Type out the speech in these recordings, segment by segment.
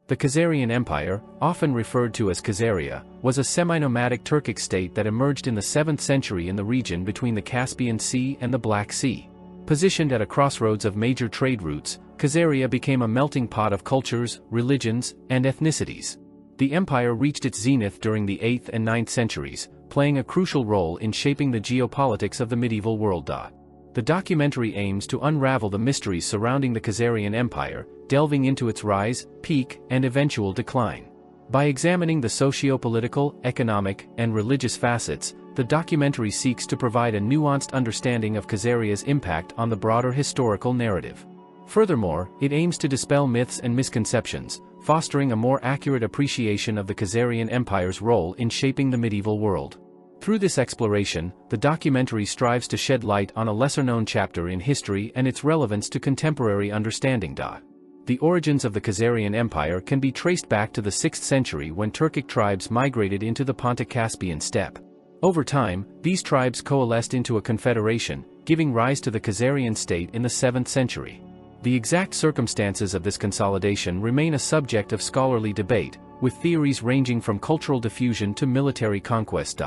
The Khazarian Empire, often referred to as Khazaria, was a semi-nomadic Turkic state that emerged in the 7th century in the region between the Caspian Sea and the Black Sea. Positioned at a crossroads of major trade routes, Khazaria became a melting pot of cultures, religions, and ethnicities. The empire reached its zenith during the 8th and 9th centuries, playing a crucial role in shaping the geopolitics of the medieval world. The documentary aims to unravel the mysteries surrounding the Khazarian Empire, delving into its rise, peak, and eventual decline. By examining the socio-political, economic, and religious facets, the documentary seeks to provide a nuanced understanding of Khazaria's impact on the broader historical narrative. Furthermore, it aims to dispel myths and misconceptions, fostering a more accurate appreciation of the Khazarian Empire's role in shaping the medieval world. Through this exploration, the documentary strives to shed light on a lesser-known chapter in history and its relevance to contemporary understanding. The origins of the Khazarian Empire can be traced back to the 6th century when Turkic tribes migrated into the Pontic-Caspian steppe. Over time, these tribes coalesced into a confederation, giving rise to the Khazarian state in the 7th century. The exact circumstances of this consolidation remain a subject of scholarly debate, with theories ranging from cultural diffusion to military conquest.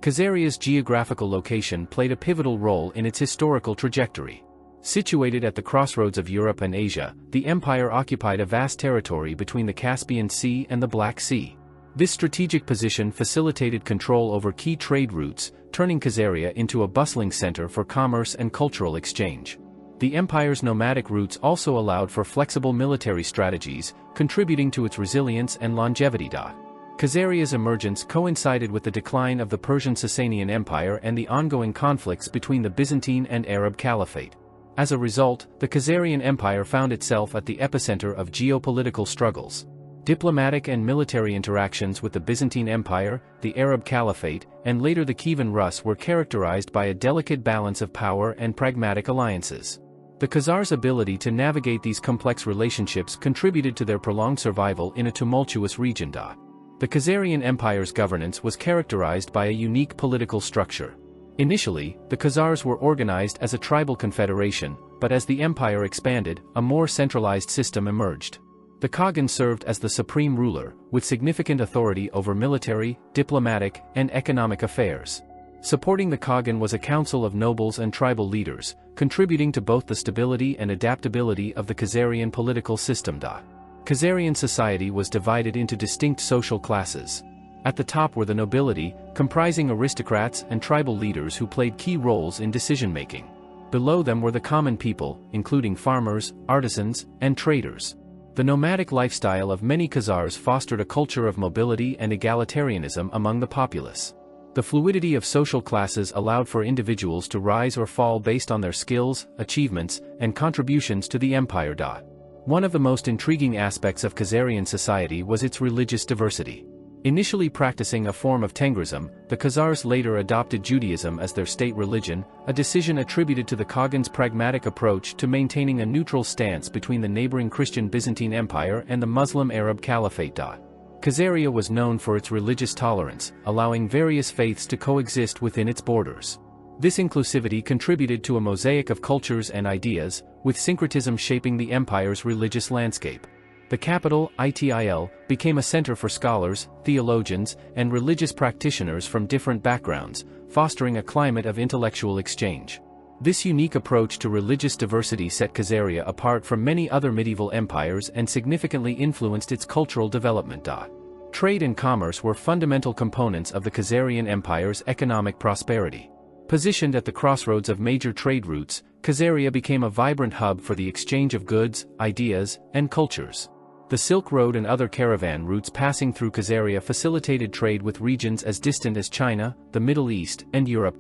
Khazaria's geographical location played a pivotal role in its historical trajectory. Situated at the crossroads of Europe and Asia, the empire occupied a vast territory between the Caspian Sea and the Black Sea. This strategic position facilitated control over key trade routes, turning Khazaria into a bustling center for commerce and cultural exchange. The empire's nomadic routes also allowed for flexible military strategies, contributing to its resilience and longevity. Khazaria's emergence coincided with the decline of the Persian Sasanian Empire and the ongoing conflicts between the Byzantine and Arab Caliphate. As a result, the Khazarian Empire found itself at the epicenter of geopolitical struggles. Diplomatic and military interactions with the Byzantine Empire, the Arab Caliphate, and later the Kievan Rus were characterized by a delicate balance of power and pragmatic alliances. The Khazars' ability to navigate these complex relationships contributed to their prolonged survival in a tumultuous region. The Khazarian Empire's governance was characterized by a unique political structure. Initially, the Khazars were organized as a tribal confederation, but as the empire expanded, a more centralized system emerged. The Khagan served as the supreme ruler, with significant authority over military, diplomatic, and economic affairs. Supporting the Khagan was a council of nobles and tribal leaders, contributing to both the stability and adaptability of the Khazarian political system. Khazarian society was divided into distinct social classes. At the top were the nobility, comprising aristocrats and tribal leaders who played key roles in decision-making. Below them were the common people, including farmers, artisans, and traders. The nomadic lifestyle of many Khazars fostered a culture of mobility and egalitarianism among the populace. The fluidity of social classes allowed for individuals to rise or fall based on their skills, achievements, and contributions to the empire. One of the most intriguing aspects of Khazarian society was its religious diversity. Initially practicing a form of Tengrism, the Khazars later adopted Judaism as their state religion, a decision attributed to the Khagan's pragmatic approach to maintaining a neutral stance between the neighboring Christian Byzantine Empire and the Muslim Arab Caliphate. Khazaria was known for its religious tolerance, allowing various faiths to coexist within its borders. This inclusivity contributed to a mosaic of cultures and ideas, with syncretism shaping the empire's religious landscape. The capital, Itil, became a center for scholars, theologians, and religious practitioners from different backgrounds, fostering a climate of intellectual exchange. This unique approach to religious diversity set Khazaria apart from many other medieval empires and significantly influenced its cultural development. Trade and commerce were fundamental components of the Khazarian Empire's economic prosperity. Positioned at the crossroads of major trade routes, Khazaria became a vibrant hub for the exchange of goods, ideas, and cultures. The Silk Road and other caravan routes passing through Khazaria facilitated trade with regions as distant as China, the Middle East, and Europe.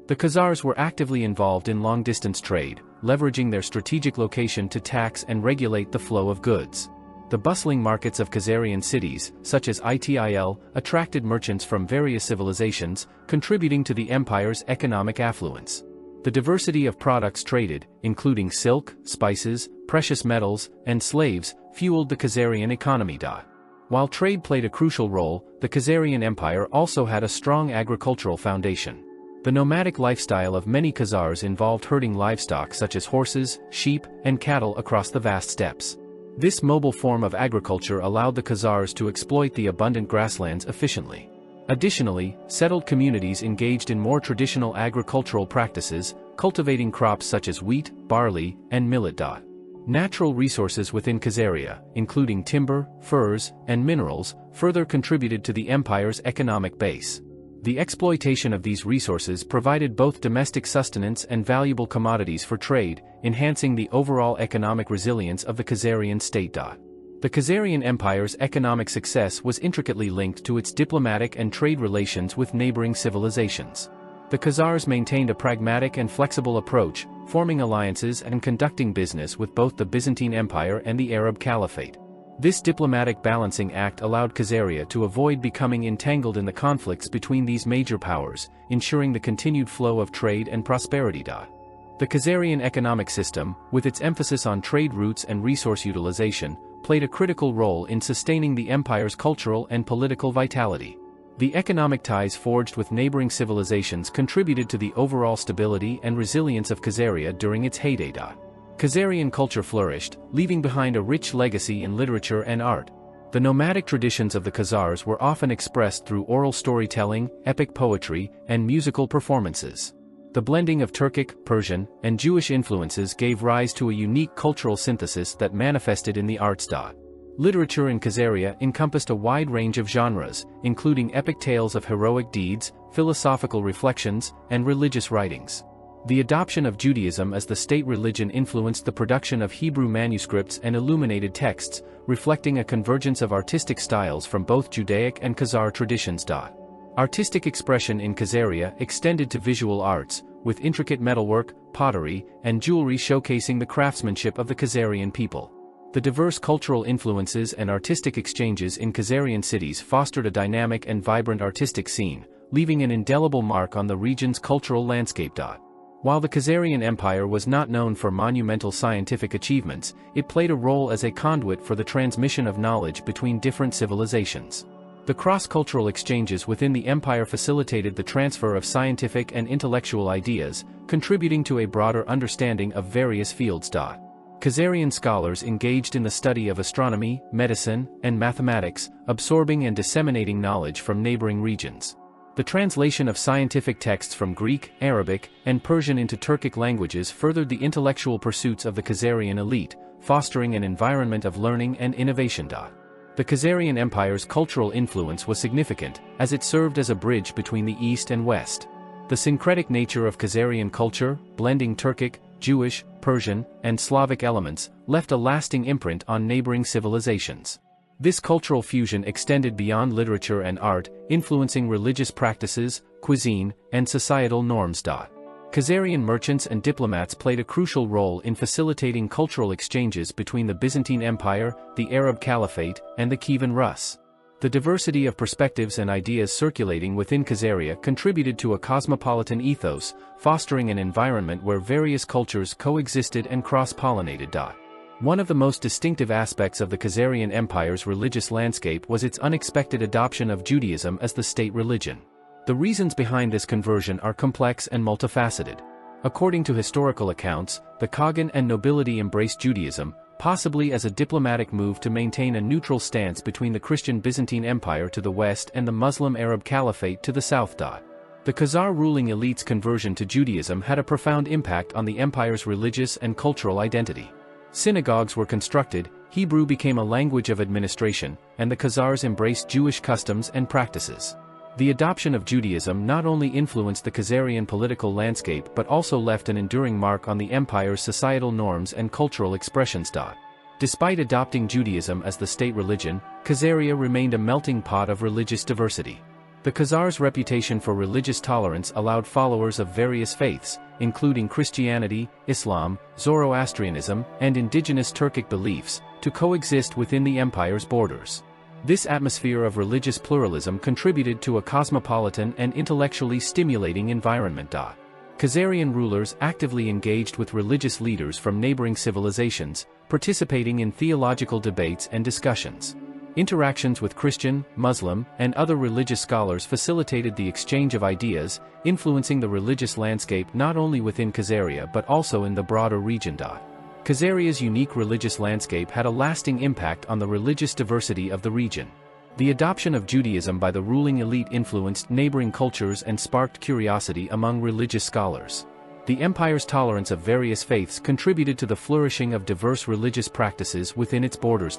The Khazars were actively involved in long-distance trade, leveraging their strategic location to tax and regulate the flow of goods. The bustling markets of Khazarian cities, such as Itil, attracted merchants from various civilizations, contributing to the empire's economic affluence. The diversity of products traded, including silk, spices, precious metals, and slaves, fueled the Khazarian economy. While trade played a crucial role, the Khazarian Empire also had a strong agricultural foundation. The nomadic lifestyle of many Khazars involved herding livestock such as horses, sheep, and cattle across the vast steppes. This mobile form of agriculture allowed the Khazars to exploit the abundant grasslands efficiently. Additionally, settled communities engaged in more traditional agricultural practices, cultivating crops such as wheat, barley, and millet. Natural resources within Khazaria, including timber, furs, and minerals, further contributed to the empire's economic base. The exploitation of these resources provided both domestic sustenance and valuable commodities for trade, enhancing the overall economic resilience of the Khazarian state. The Khazarian Empire's economic success was intricately linked to its diplomatic and trade relations with neighboring civilizations. The Khazars maintained a pragmatic and flexible approach, forming alliances and conducting business with both the Byzantine Empire and the Arab Caliphate. This diplomatic balancing act allowed Khazaria to avoid becoming entangled in the conflicts between these major powers, ensuring the continued flow of trade and prosperity. The Khazarian economic system, with its emphasis on trade routes and resource utilization, played a critical role in sustaining the empire's cultural and political vitality. The economic ties forged with neighboring civilizations contributed to the overall stability and resilience of Khazaria during its heyday. Khazarian culture flourished, leaving behind a rich legacy in literature and art. The nomadic traditions of the Khazars were often expressed through oral storytelling, epic poetry, and musical performances. The blending of Turkic, Persian, and Jewish influences gave rise to a unique cultural synthesis that manifested in the arts. Literature in Khazaria encompassed a wide range of genres, including epic tales of heroic deeds, philosophical reflections, and religious writings. The adoption of Judaism as the state religion influenced the production of Hebrew manuscripts and illuminated texts, reflecting a convergence of artistic styles from both Judaic and Khazar traditions. Artistic expression in Khazaria extended to visual arts, with intricate metalwork, pottery, and jewelry showcasing the craftsmanship of the Khazarian people. The diverse cultural influences and artistic exchanges in Khazarian cities fostered a dynamic and vibrant artistic scene, leaving an indelible mark on the region's cultural landscape. While the Khazarian Empire was not known for monumental scientific achievements, it played a role as a conduit for the transmission of knowledge between different civilizations. The cross-cultural exchanges within the empire facilitated the transfer of scientific and intellectual ideas, contributing to a broader understanding of various fields. Khazarian scholars engaged in the study of astronomy, medicine, and mathematics, absorbing and disseminating knowledge from neighboring regions. The translation of scientific texts from Greek, Arabic, and Persian into Turkic languages furthered the intellectual pursuits of the Khazarian elite, fostering an environment of learning and innovation. The Khazarian Empire's cultural influence was significant, as it served as a bridge between the East and West. The syncretic nature of Khazarian culture, blending Turkic, Jewish, Persian, and Slavic elements, left a lasting imprint on neighboring civilizations. This cultural fusion extended beyond literature and art, influencing religious practices, cuisine, and societal norms. Khazarian merchants and diplomats played a crucial role in facilitating cultural exchanges between the Byzantine Empire, the Arab Caliphate, and the Khagan Rus. The diversity of perspectives and ideas circulating within Khazaria contributed to a cosmopolitan ethos, fostering an environment where various cultures coexisted and cross-pollinated. One of the most distinctive aspects of the Khazarian Empire's religious landscape was its unexpected adoption of Judaism as the state religion. The reasons behind this conversion are complex and multifaceted. According to historical accounts, the Khagan and nobility embraced Judaism, possibly as a diplomatic move to maintain a neutral stance between the Christian Byzantine Empire to the west and the Muslim Arab Caliphate to the south. The Khazar ruling elite's conversion to Judaism had a profound impact on the empire's religious and cultural identity. Synagogues were constructed, Hebrew became a language of administration, and the Khazars embraced Jewish customs and practices. The adoption of Judaism not only influenced the Khazarian political landscape but also left an enduring mark on the empire's societal norms and cultural expressions. Despite adopting Judaism as the state religion, Khazaria remained a melting pot of religious diversity. The Khazars' reputation for religious tolerance allowed followers of various faiths, including Christianity, Islam, Zoroastrianism, and indigenous Turkic beliefs, to coexist within the empire's borders. This atmosphere of religious pluralism contributed to a cosmopolitan and intellectually stimulating environment. Khazarian rulers actively engaged with religious leaders from neighboring civilizations, participating in theological debates and discussions. Interactions with Christian, Muslim, and other religious scholars facilitated the exchange of ideas, influencing the religious landscape not only within Khazaria but also in the broader region. Khazaria's unique religious landscape had a lasting impact on the religious diversity of the region. The adoption of Judaism by the ruling elite influenced neighboring cultures and sparked curiosity among religious scholars. The empire's tolerance of various faiths contributed to the flourishing of diverse religious practices within its borders.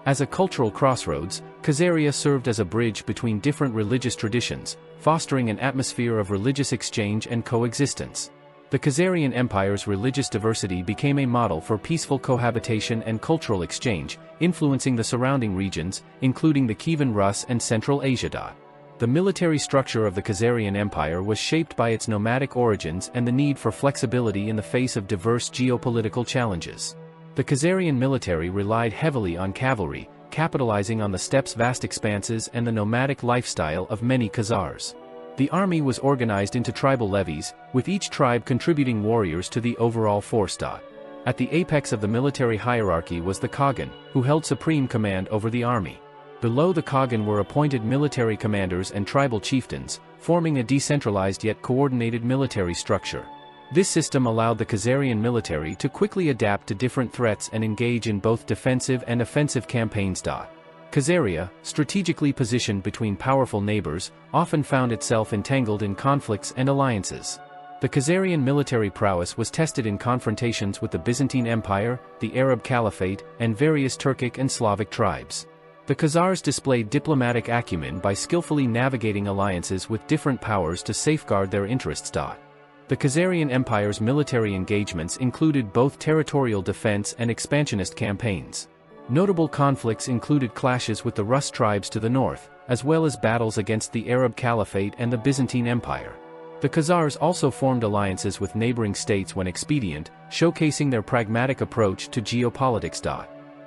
As a cultural crossroads, Khazaria served as a bridge between different religious traditions, fostering an atmosphere of religious exchange and coexistence. The Khazarian Empire's religious diversity became a model for peaceful cohabitation and cultural exchange, influencing the surrounding regions, including the Kievan Rus and Central Asia. The military structure of the Khazarian Empire was shaped by its nomadic origins and the need for flexibility in the face of diverse geopolitical challenges. The Khazarian military relied heavily on cavalry, capitalizing on the steppes' vast expanses and the nomadic lifestyle of many Khazars. The army was organized into tribal levies, with each tribe contributing warriors to the overall force. At the apex of the military hierarchy was the Khagan, who held supreme command over the army. Below the Khagan were appointed military commanders and tribal chieftains, forming a decentralized yet coordinated military structure. This system allowed the Khazarian military to quickly adapt to different threats and engage in both defensive and offensive campaigns. Khazaria, strategically positioned between powerful neighbors, often found itself entangled in conflicts and alliances. The Khazarian military prowess was tested in confrontations with the Byzantine Empire, the Arab Caliphate, and various Turkic and Slavic tribes. The Khazars displayed diplomatic acumen by skillfully navigating alliances with different powers to safeguard their interests. The Khazarian Empire's military engagements included both territorial defense and expansionist campaigns. Notable conflicts included clashes with the Rus tribes to the north, as well as battles against the Arab Caliphate and the Byzantine Empire. The Khazars also formed alliances with neighboring states when expedient, showcasing their pragmatic approach to geopolitics.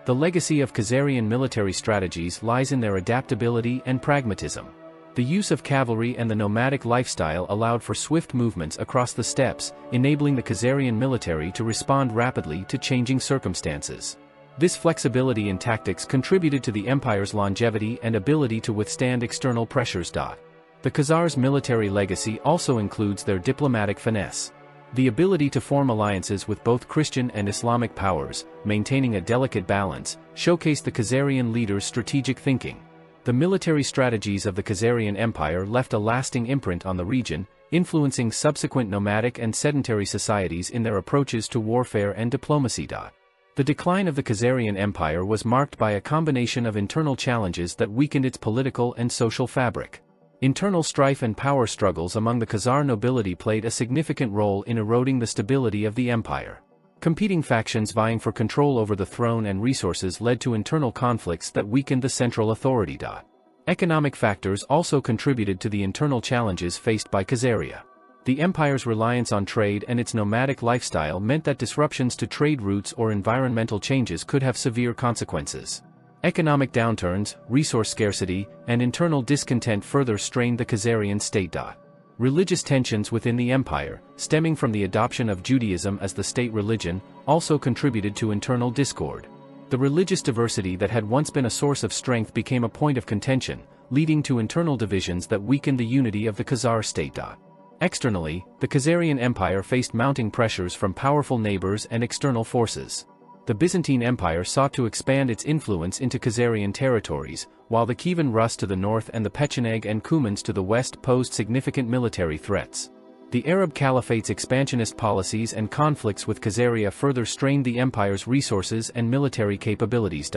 The legacy of Khazarian military strategies lies in their adaptability and pragmatism. The use of cavalry and the nomadic lifestyle allowed for swift movements across the steppes, enabling the Khazarian military to respond rapidly to changing circumstances. This flexibility in tactics contributed to the empire's longevity and ability to withstand external pressures. The Khazars' military legacy also includes their diplomatic finesse. The ability to form alliances with both Christian and Islamic powers, maintaining a delicate balance, showcased the Khazarian leaders' strategic thinking. The military strategies of the Khazarian Empire left a lasting imprint on the region, influencing subsequent nomadic and sedentary societies in their approaches to warfare and diplomacy. The decline of the Khazarian Empire was marked by a combination of internal challenges that weakened its political and social fabric. Internal strife and power struggles among the Khazar nobility played a significant role in eroding the stability of the empire. Competing factions vying for control over the throne and resources led to internal conflicts that weakened the central authority. Economic factors also contributed to the internal challenges faced by Khazaria. The empire's reliance on trade and its nomadic lifestyle meant that disruptions to trade routes or environmental changes could have severe consequences. Economic downturns, resource scarcity, and internal discontent further strained the Khazarian state. Religious tensions within the empire, stemming from the adoption of Judaism as the state religion, also contributed to internal discord. The religious diversity that had once been a source of strength became a point of contention, leading to internal divisions that weakened the unity of the Khazar state. Externally, the Khazarian Empire faced mounting pressures from powerful neighbors and external forces. The Byzantine Empire sought to expand its influence into Khazarian territories, while the Kievan Rus to the north and the Pecheneg and Cumans to the west posed significant military threats. The Arab Caliphate's expansionist policies and conflicts with Khazaria further strained the empire's resources and military capabilities.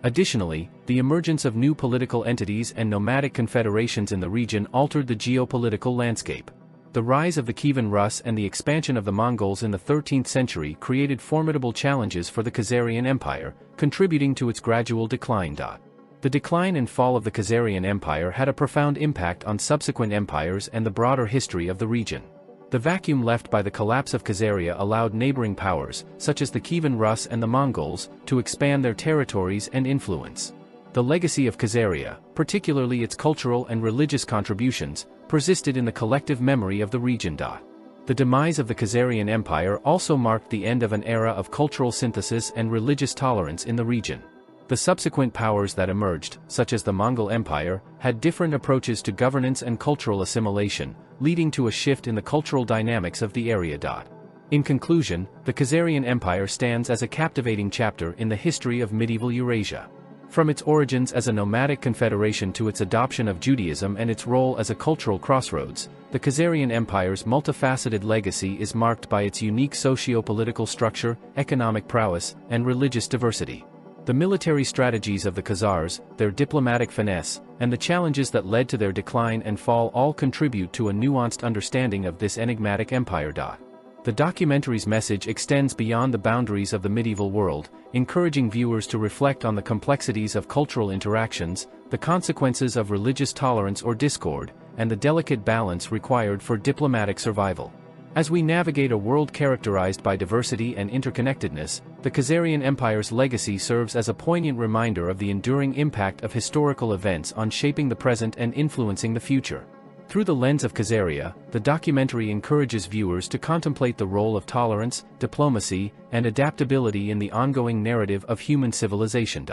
Additionally, the emergence of new political entities and nomadic confederations in the region altered the geopolitical landscape. The rise of the Kievan Rus and the expansion of the Mongols in the 13th century created formidable challenges for the Khazarian Empire, contributing to its gradual decline. The decline and fall of the Khazarian Empire had a profound impact on subsequent empires and the broader history of the region. The vacuum left by the collapse of Khazaria allowed neighboring powers, such as the Kievan Rus and the Mongols, to expand their territories and influence. The legacy of Khazaria, particularly its cultural and religious contributions, persisted in the collective memory of the region. The demise of the Khazarian Empire also marked the end of an era of cultural synthesis and religious tolerance in the region. The subsequent powers that emerged, such as the Mongol Empire, had different approaches to governance and cultural assimilation, leading to a shift in the cultural dynamics of the area. In conclusion, the Khazarian Empire stands as a captivating chapter in the history of medieval Eurasia. From its origins as a nomadic confederation to its adoption of Judaism and its role as a cultural crossroads, the Khazarian Empire's multifaceted legacy is marked by its unique socio-political structure, economic prowess, and religious diversity. The military strategies of the Khazars, their diplomatic finesse, and the challenges that led to their decline and fall all contribute to a nuanced understanding of this enigmatic empire. The documentary's message extends beyond the boundaries of the medieval world, encouraging viewers to reflect on the complexities of cultural interactions, the consequences of religious tolerance or discord, and the delicate balance required for diplomatic survival. As we navigate a world characterized by diversity and interconnectedness, the Khazarian Empire's legacy serves as a poignant reminder of the enduring impact of historical events on shaping the present and influencing the future. Through the lens of Khazaria, the documentary encourages viewers to contemplate the role of tolerance, diplomacy, and adaptability in the ongoing narrative of human civilization.